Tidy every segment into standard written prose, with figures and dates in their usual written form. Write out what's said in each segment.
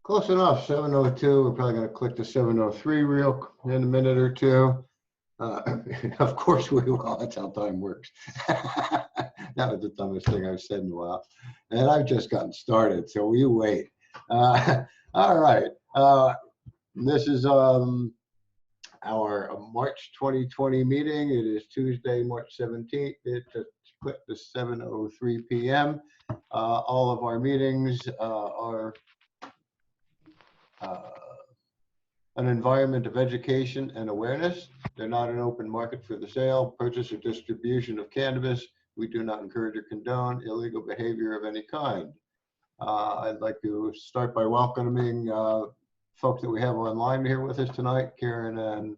Close enough, 7:02. We're probably going to click to 7:03 real in a minute or two. Of course we will. That's how time works. That was the dumbest thing I've said in a while. And I've just gotten started, so you wait. All right. This is our March 2020 meeting. It is Tuesday, March 17th. It's split to 7:03 p.m. All of our meetings are an environment of education and awareness. They're not an open market for the sale, purchase, or distribution of cannabis. We do not encourage or condone illegal behavior of any kind. I'd like to start by welcoming folks that we have online here with us tonight, Karen, and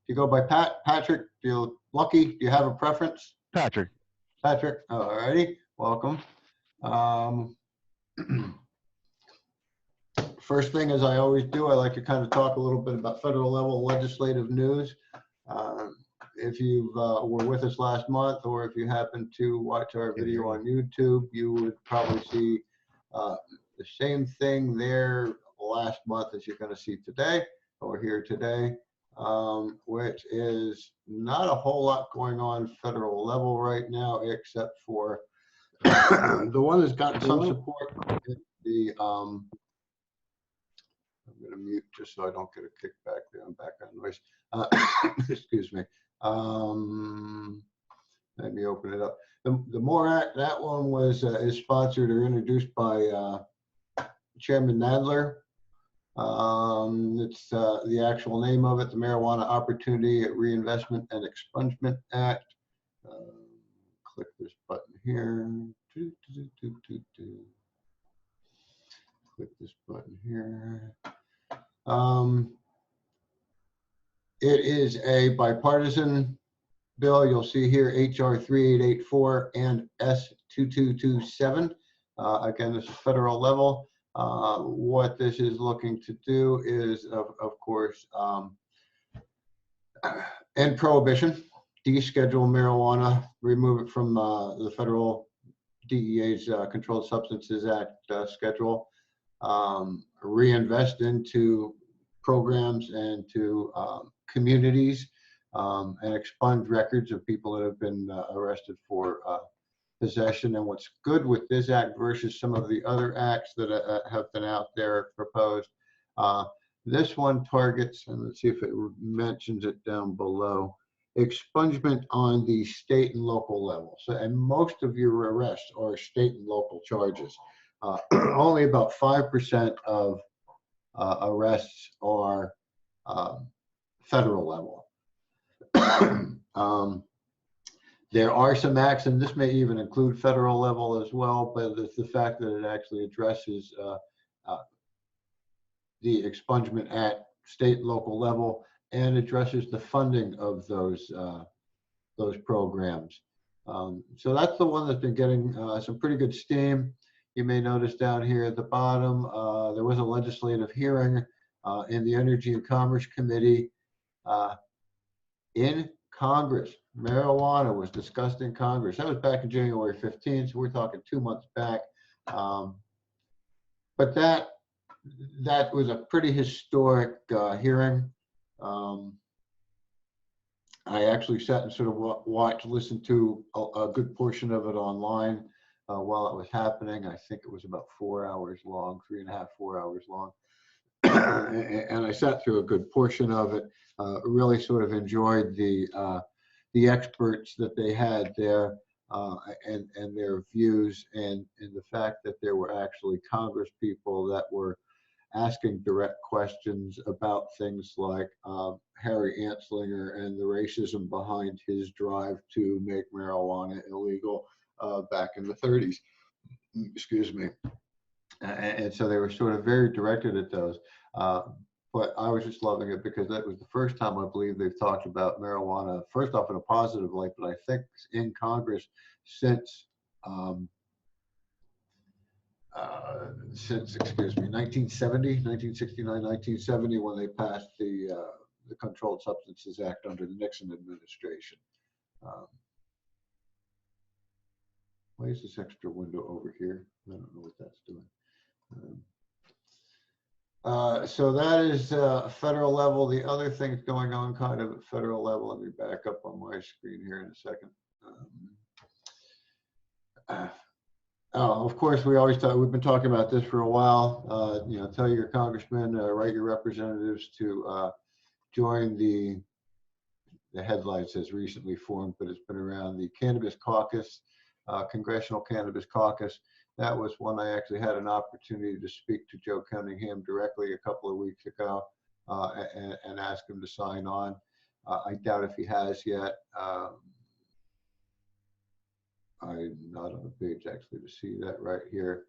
you go by Patrick. Feel lucky? Do you have a preference? Patrick. Patrick, all righty, welcome. First thing, as I always do, I like to kind of talk a little bit about federal level legislative news. If you were with us last month, or if you happen to watch our video on YouTube, you would probably see the same thing there last month as you're going to see today or here today, which is not a whole lot going on federal level right now, except for the one that's gotten some support. The I'm going to mute just so I don't get a kickback there on background noise. Excuse me. Let me open it up. The MORE Act, that one was is sponsored or introduced by Chairman Nadler. It's the actual name of it, the Marijuana Opportunity Reinvestment and Expungement Act. Click this button here. Click this button here. It is a bipartisan bill. You'll see here HR 3884 and S2227. Again, this is federal level. What this is looking to do is, of course, end prohibition, deschedule marijuana, remove it from the federal DEA's Controlled Substances Act schedule, reinvest into programs and to communities, and expunge records of people that have been arrested for possession. And what's good with this act versus some of the other acts that have been out there proposed, this one targets, and let's see if it mentions it down below, expungement on the state and local level. So, and most of your arrests are state and local charges. Only about 5% of arrests are federal level. There are some acts, and this may even include federal level as well, but it's the fact that it actually addresses the expungement at state and local level and addresses the funding of those programs. So that's the one that's been getting some pretty good steam. You may notice down here at the bottom, there was a legislative hearing in the Energy and Commerce Committee in Congress. Marijuana was discussed in Congress. That was back in January 15th, so we're talking 2 months back. But that was a pretty historic hearing. I actually sat and sort of listened to a good portion of it online while it was happening. I think it was about 4 hours long, 3.5, 4 hours long. And I sat through a good portion of it. Really sort of enjoyed the experts that they had there and their views, and the fact that there were actually Congress people that were asking direct questions about things like Harry Anslinger and the racism behind his drive to make marijuana illegal back in the 30s. Excuse me. And so they were sort of very directed at those. But I was just loving it because that was the first time I believe they've talked about marijuana, first off in a positive light, but I think in Congress since, excuse me, 1969, 1970, when they passed the Controlled Substances Act under the Nixon administration. Why is this extra window over here? I don't know what that's doing. So that is federal level. The other things going on kind of at federal level, let me back up on my screen here in a second. Oh, of course, we always talk, we've been talking about this for a while. You know, tell your congressman, write your representatives to join the headline says recently formed, but it's been around, the Cannabis Caucus, Congressional Cannabis Caucus. That was one I actually had an opportunity to speak to Joe Cunningham directly a couple of weeks ago and ask him to sign on. I doubt if he has yet. I'm not on the page actually to see that right here.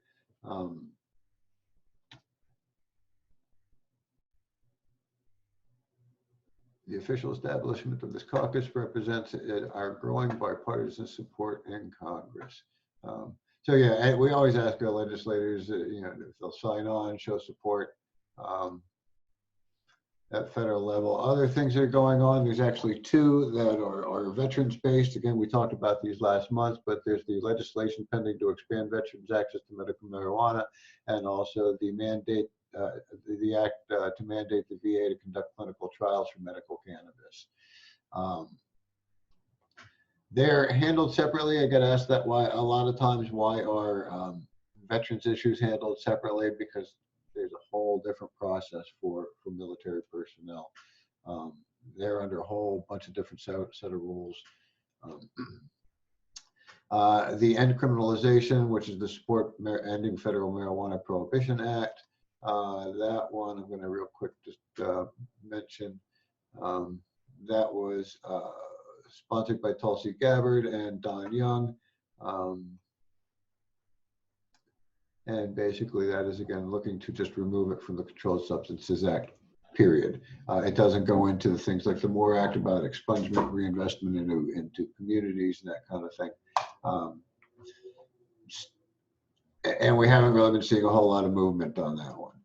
The official establishment of this caucus represents our growing bipartisan support in Congress. So yeah, we always ask our legislators, you know, if they'll sign on, show support at federal level. Other things that are going on, there's actually two that are veterans-based. Again, we talked about these last month, but there's the legislation pending to expand veterans' access to medical marijuana, and also the mandate, the act to mandate the VA to conduct clinical trials for medical cannabis. They're handled separately. I get asked that why a lot of times, why are veterans issues handled separately? Because there's a whole different process for military personnel. They're under a whole bunch of different set of rules. The End Criminalization, which is the Support Ending Federal Marijuana Prohibition Act. That one I'm going to real quick just mention. That was sponsored by Tulsi Gabbard and Don Young. And basically that is, again, looking to just remove it from the Controlled Substances Act, period. It doesn't go into the things like the MORE Act about expungement, reinvestment into communities and that kind of thing. And we haven't really been seeing a whole lot of movement on that one.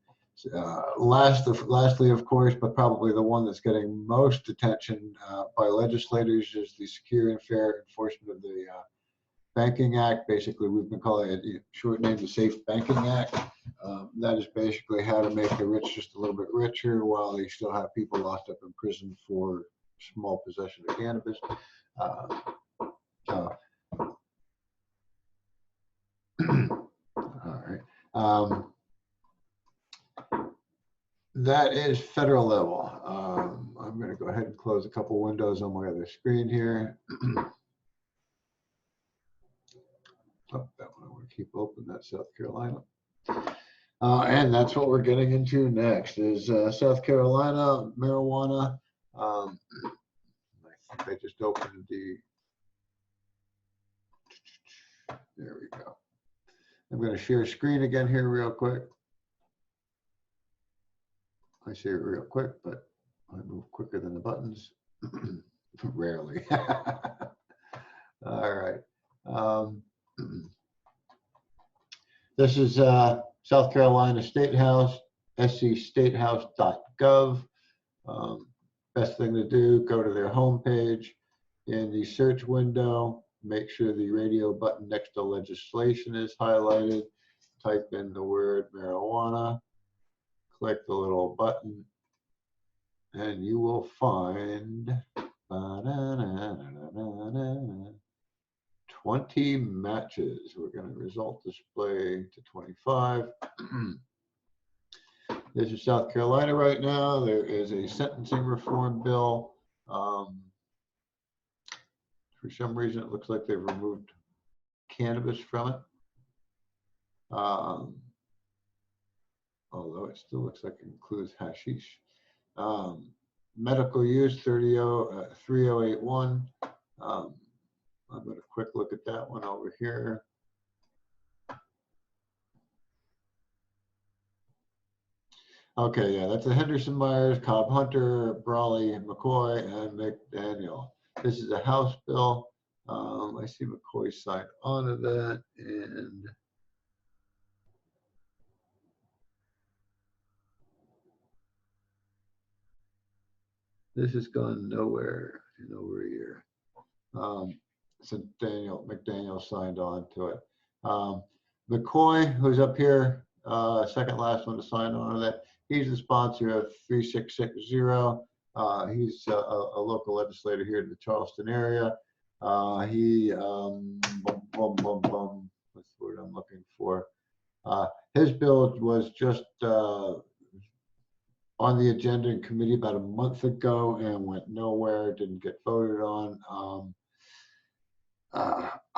Lastly, of course, but probably the one that's getting most attention by legislators is the Secure and Fair Enforcement of the Banking Act. Basically, we've been calling it, short name, the Safe Banking Act. That is basically how to make the rich just a little bit richer while you still have people locked up in prison for small possession of cannabis. All right. That is federal level. I'm going to go ahead and close a couple windows on my other screen here. Oh, that one I want to keep open. That's South Carolina. And that's what we're getting into next is South Carolina marijuana. I think I just opened the, there we go. I'm going to share screen again here real quick. I say it real quick, but I move quicker than the buttons. Rarely. All right. This is South Carolina State House, scstatehouse.gov. Best thing to do, go to their homepage. In the search window, make sure the radio button next to legislation is highlighted. Type in the word marijuana. Click the little button, and you will find 20 matches. We're going to result display to 25. This is South Carolina right now. There is a sentencing reform bill. For some reason, it looks like they've removed cannabis from it. Although it still looks like it includes hashish. Medical use 3081. I'm going to quick look at that one over here. Okay, yeah, that's the Henderson Myers, Cobb Hunter, Brawley, McCoy, and McDaniel. This is a House bill. I see McCoy signed onto that, and this has gone nowhere in over a year. So McDaniel signed on to it. McCoy, who's up here, second last one to sign on to that. He's the sponsor of 3660. He's a local legislator here in the Charleston area. What's the word I'm looking for? His bill was just on the agenda in committee about a month ago and went nowhere, didn't get voted on.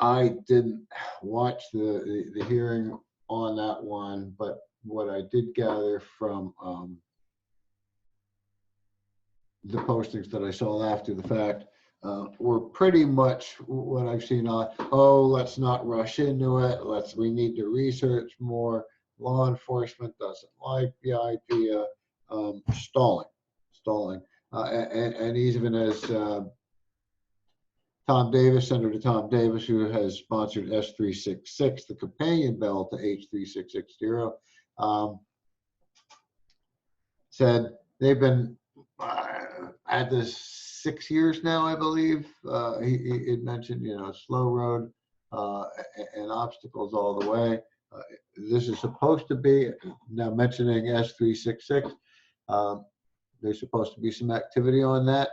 I didn't watch the hearing on that one, but what I did gather from the postings that I saw after the fact were pretty much what I've seen on, oh, let's not rush into it. We need to research more. Law enforcement doesn't like the idea. Stalling. And even as Tom Davis, Senator Tom Davis, who has sponsored S366, the companion bill to H3660, said they've been at this 6 years now, I believe. He mentioned, slow road and obstacles all the way. This is supposed to be, now mentioning S366, there's supposed to be some activity on that.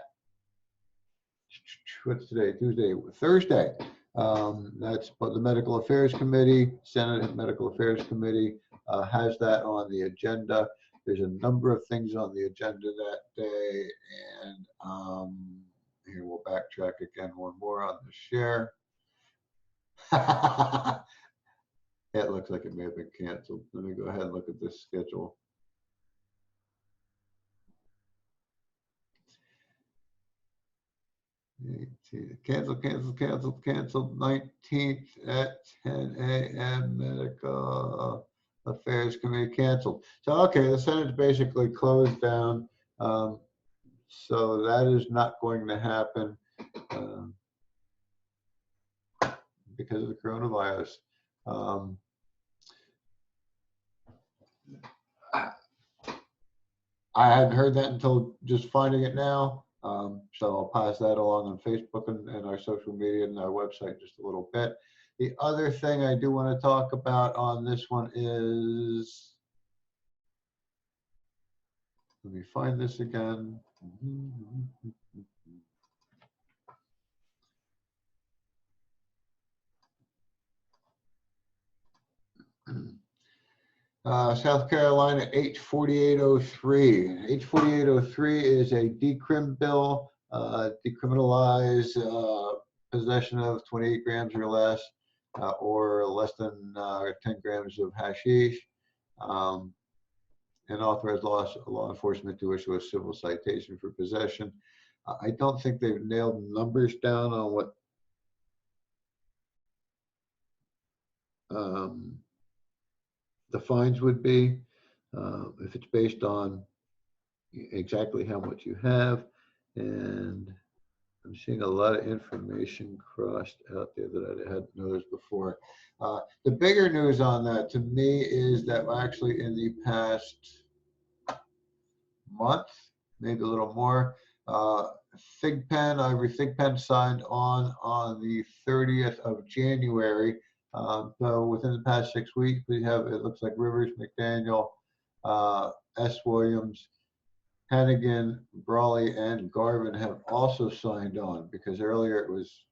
What's today? Tuesday, Thursday. That's what the Medical Affairs Committee, Senate Medical Affairs Committee has that on the agenda. There's a number of things on the agenda that day, and here we'll backtrack again one more on the share. It looks like it may have been canceled. Let me go ahead and look at this schedule. Canceled. 19th at 10 a.m. Medical Affairs Committee canceled. So, okay, the Senate's basically closed down. So that is not going to happen because of the coronavirus. I hadn't heard that until just finding it now. So I'll pass that along on Facebook and our social media and our website just a little bit. The other thing I do want to talk about on this one is, let me find this again. South Carolina H4803. H4803 is a decrim bill, decriminalize possession of 28 grams or less than 10 grams of hashish, and authorize law enforcement to issue a civil citation for possession. I don't think they've nailed numbers down on what the fines would be, if it's based on exactly how much you have. And I'm seeing a lot of information crossed out there that I hadn't noticed before. The bigger news on that to me is that actually in the past month, maybe a little more, Ivory Thigpen signed on the 30th of January. So within the past 6 weeks, we have, it looks like Rivers, McDaniel, S. Williams, Hannigan, Brawley, and Garvin have also signed on, because earlier it was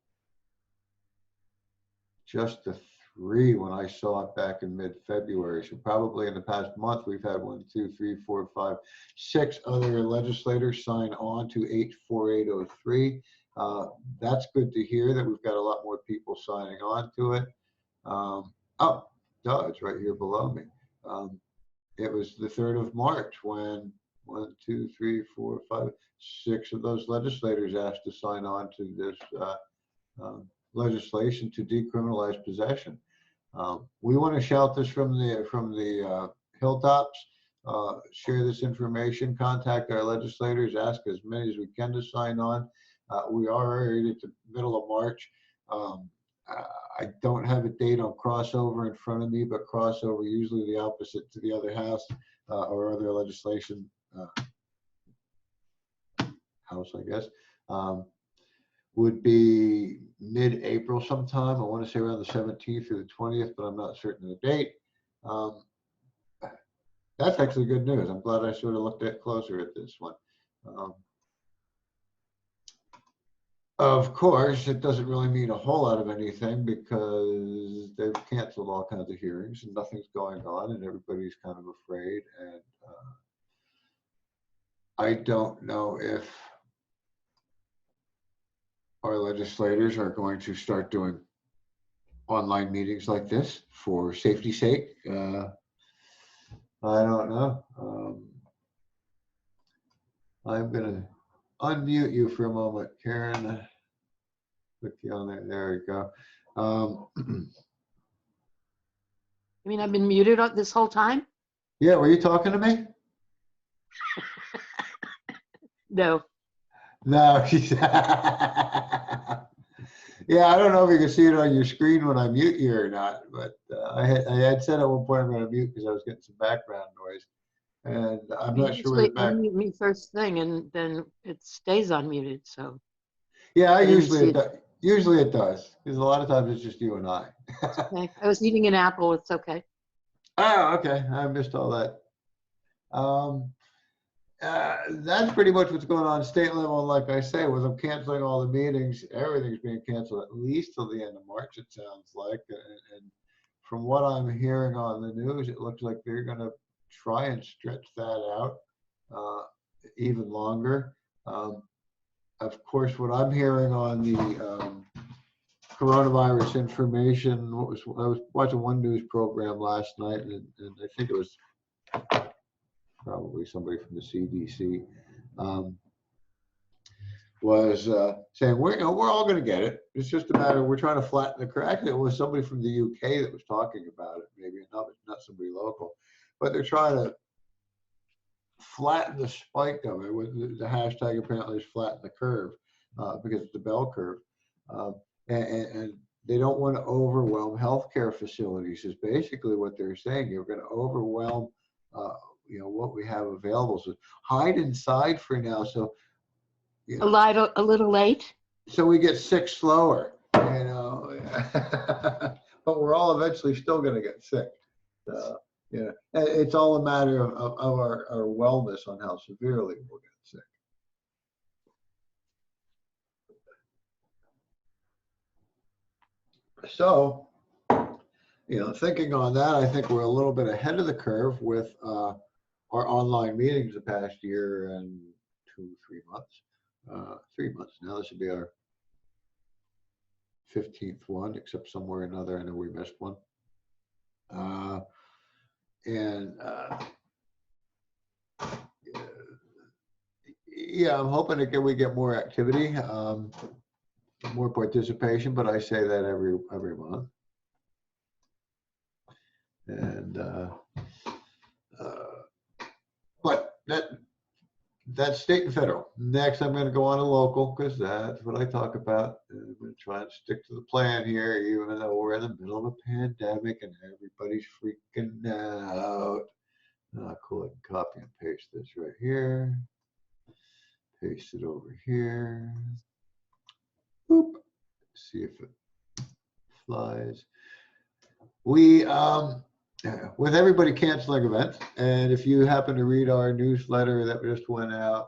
just the 3 when I saw it back in mid-February. So probably in the past month, we've had 1, 2, 3, 4, 5, 6 other legislators sign on to H4803. That's good to hear that we've got a lot more people signing on to it. It's right here below me. It was the 3rd of March when 1, 2, 3, 4, 5, 6 of those legislators asked to sign on to this legislation to decriminalize possession. We want to shout this from the hilltops. Share this information. Contact our legislators. Ask as many as we can to sign on. We are already at the middle of March. I don't have a date on crossover in front of me, but crossover, usually the opposite to the other house or other legislation house, I guess, would be mid-April sometime. I want to say around the 17th or the 20th, but I'm not certain of the date. That's actually good news. I'm glad I sort of looked at closer at this one. Of course, it doesn't really mean a whole lot of anything because they've canceled all kinds of hearings and nothing's going on and everybody's kind of afraid. And I don't know if our legislators are going to start doing online meetings like this for safety's sake. I don't know. I'm going to unmute you for a moment, Karen. Click you on there. There we go. I mean, I've been muted this whole time? Yeah, were you talking to me? No. No. Yeah, I don't know if you can see it on your screen when I mute you or not, but I had said at one point I'm going to mute because I was getting some background noise, and I'm You not sure where the usually unmute me first thing, and then it stays unmuted. So Yeah, I didn't see it. Usually it does, because a lot of times it's just you and I. Okay. I was eating an apple. It's okay. Oh, okay. I missed all that. That's pretty much what's going on at state level. And like I say, with them canceling all the meetings, everything's being canceled at least till the end of March, it sounds like. And from what I'm hearing on the news, it looks like they're going to try and stretch that out even longer. Of course, what I'm hearing on the coronavirus information, I was watching one news program last night, and I think it was probably somebody from the CDC, was saying we're all going to get it. It's just a matter we're trying to flatten the curve. Actually, it was somebody from the UK that was talking about it. Maybe not somebody local, but they're trying to flatten the spike of it. With the hashtag apparently is flatten the curve because it's a bell curve, and they don't want to overwhelm healthcare facilities. Is basically what they're saying. You're going to overwhelm. What we have available. So hide inside for now. So a little late. So we get sick slower, but we're all eventually still going to get sick. It's all a matter of our wellness on how severely we'll get sick. So, thinking on that, I think we're a little bit ahead of the curve with our online meetings the past year and 3 months. 3 months now. This should be our 15th one, except somewhere or another. I know we missed one. Yeah, I'm hoping we get more activity, more participation, but I say that every month. And but that's state and federal. Next, I'm going to go on to local because that's what I talk about. I'm going to try and stick to the plan here, even though we're in the middle of a pandemic and everybody's freaking out. I'll go ahead and copy and paste this right here. Paste it over here. Boop. See if it flies. We with everybody canceling events, and if you happen to read our newsletter that just went out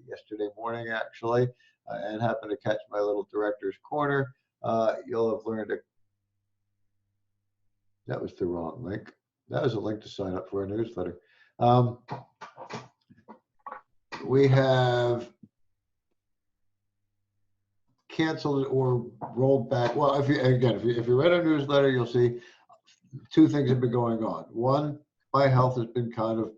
yesterday morning, actually, and happen to catch my little director's corner, you'll have learned that was the wrong link. That was a link to sign up for a newsletter. We have canceled or rolled back. Well, if you read our newsletter, you'll see two things have been going on. One, my health has been kind of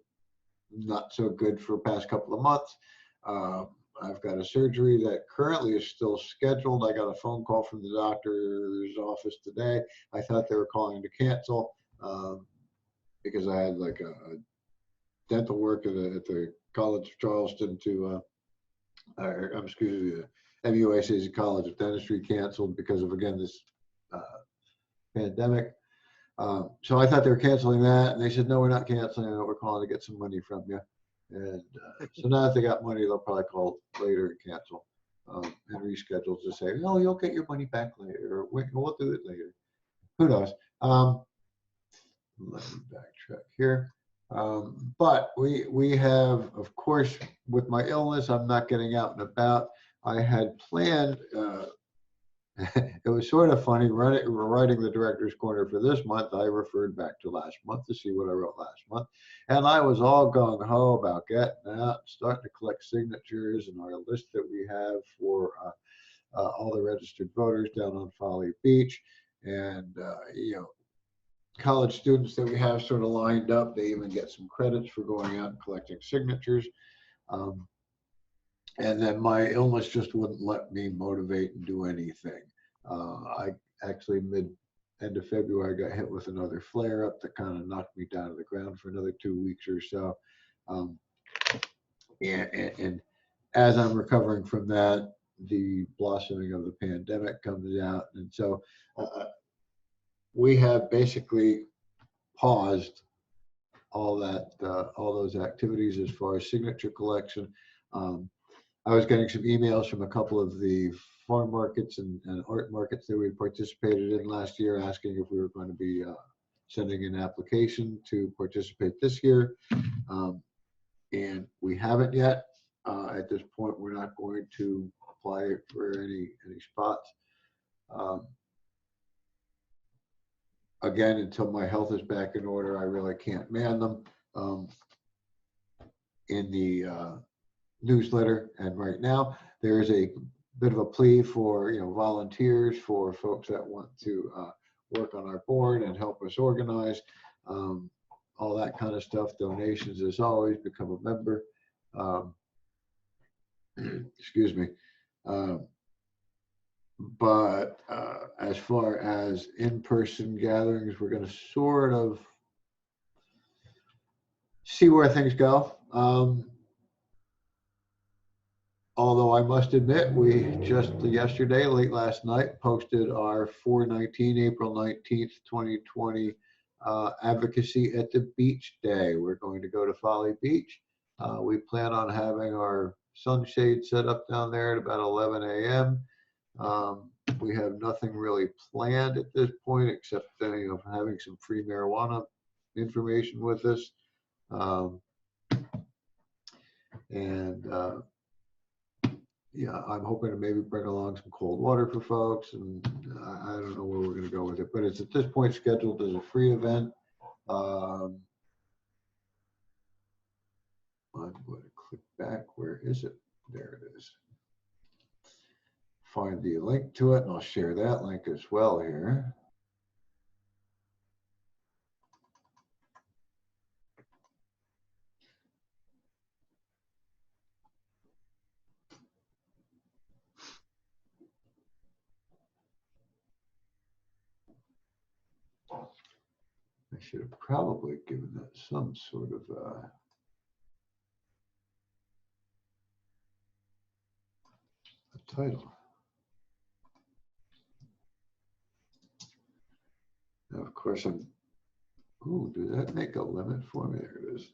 not so good for the past couple of months. I've got a surgery that currently is still scheduled. I got a phone call from the doctor's office today. I thought they were calling to cancel because I had like a dental work at the College of Charleston MUAC's College of Dentistry canceled because of, again, this pandemic. So I thought they were canceling that, and they said, no, we're not canceling it. We're calling to get some money from you. And so now that they got money, they'll probably call later and cancel and reschedule to say, no, you'll get your money back later, or we'll do it later. Who knows? Let me backtrack here. But we have, of course, with my illness, I'm not getting out and about. I had planned, it was sort of funny, writing the director's corner for this month. I referred back to last month to see what I wrote last month. And I was all gung-ho about getting out, starting to collect signatures and our list that we have for all the registered voters down on Folly Beach. And, you know, college students that we have sort of lined up, they even get some credits for going out and collecting signatures. And then my illness just wouldn't let me motivate and do anything. I actually end of February, I got hit with another flare up that kind of knocked me down to the ground for another 2 weeks or so. And as I'm recovering from that, the blossoming of the pandemic comes out. And so we have basically paused all those activities as far as signature collection. I was getting some emails from a couple of the farm markets and art markets that we participated in last year, asking if we were going to be sending an application to participate this year. And we haven't yet. At this point, we're not going to apply for any spots. Again, until my health is back in order, I really can't man them. In the newsletter, and right now there is a bit of a plea for volunteers, for folks that want to work on our board and help us organize, all that kind of stuff. Donations, as always. Become a member. Excuse me. But as far as in-person gatherings, we're going to sort of see where things go. Although I must admit, we just yesterday, late last night, posted our April 19th, 2020 advocacy at the beach day. We're going to go to Folly Beach. We plan on having our sunshade set up down there at about 11 a.m. We have nothing really planned at this point except having some free marijuana information with us. Yeah, I'm hoping to maybe bring along some cold water for folks, and I don't know where we're going to go with it, but it's at this point scheduled as a free event. I'm going to click back. Where is it? There it is. Find the link to it, and I'll share that link as well here. I should have probably given that some sort of a title. Now, of course, ooh, did that make a limit for me? There it is.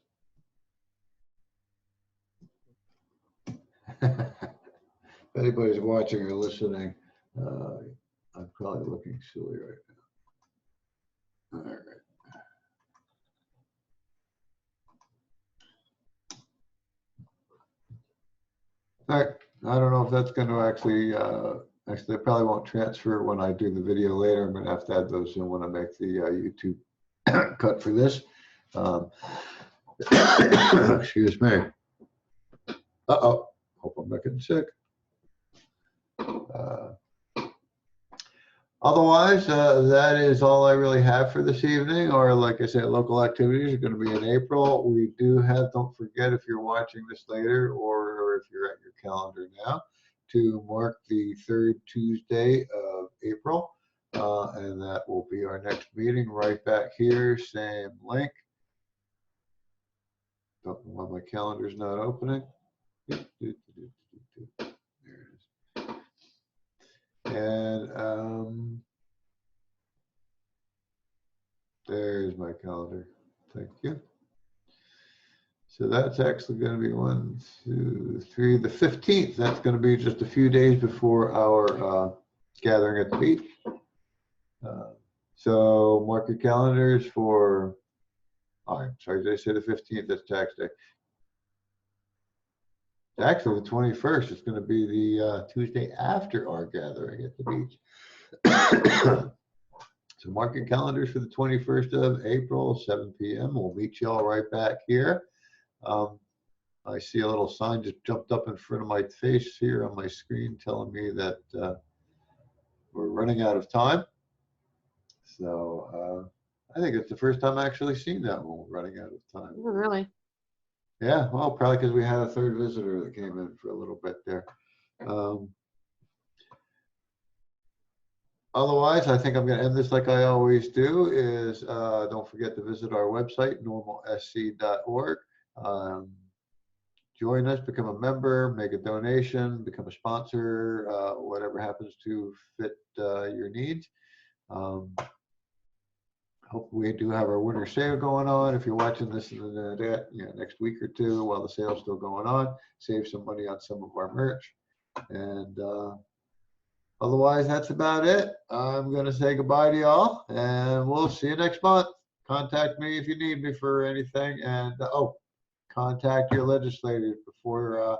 If anybody's watching or listening, I'm probably looking silly right now. All right. All right. I don't know if that's going to actually I probably won't transfer when I do the video later. I'm going to have to add those in when I make the YouTube cut for this. Excuse me. Uh-oh. Hope I'm not getting sick. Otherwise, that is all I really have for this evening. Or like I said, local activities are going to be in April. We do have, don't forget if you're watching this later or if you're at your calendar now, to mark the third Tuesday of April. And that will be our next meeting right back here, same link. Don't know why my calendar's not opening. There it is. And there's my calendar. Thank you. So that's actually going to be 1, 2, 3, the 15th. That's going to be just a few days before our gathering at the beach. So mark your calendars for I'm sorry, did I say the 15th? That's tax day. It's actually the 21st. It's going to be the Tuesday after our gathering at the beach. So mark your calendars for the 21st of April, 7 p.m. We'll meet you all right back here. I see a little sign just jumped up in front of my face here on my screen telling me that we're running out of time. So I think it's the first time I actually seen that one, running out of time. Oh, really? Yeah, well, probably because we had a third visitor that came in for a little bit there. Otherwise, I think I'm going to end this like I always do, is don't forget to visit our website, normalsc.org. Join us, become a member, make a donation, become a sponsor, whatever happens to fit your needs. Hope we do have our winter sale going on. If you're watching this in the next week or two while the sale's still going on, save some money on some of our merch. And otherwise, that's about it. I'm going to say goodbye to y'all, and we'll see you next month. Contact me if you need me for anything. And contact your legislators before,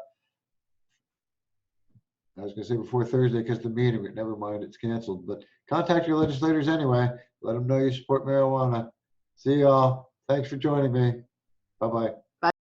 I was going to say before Thursday because the meeting, but never mind, it's canceled. But contact your legislators anyway. Let them know you support marijuana. See y'all. Thanks for joining me. Bye-bye.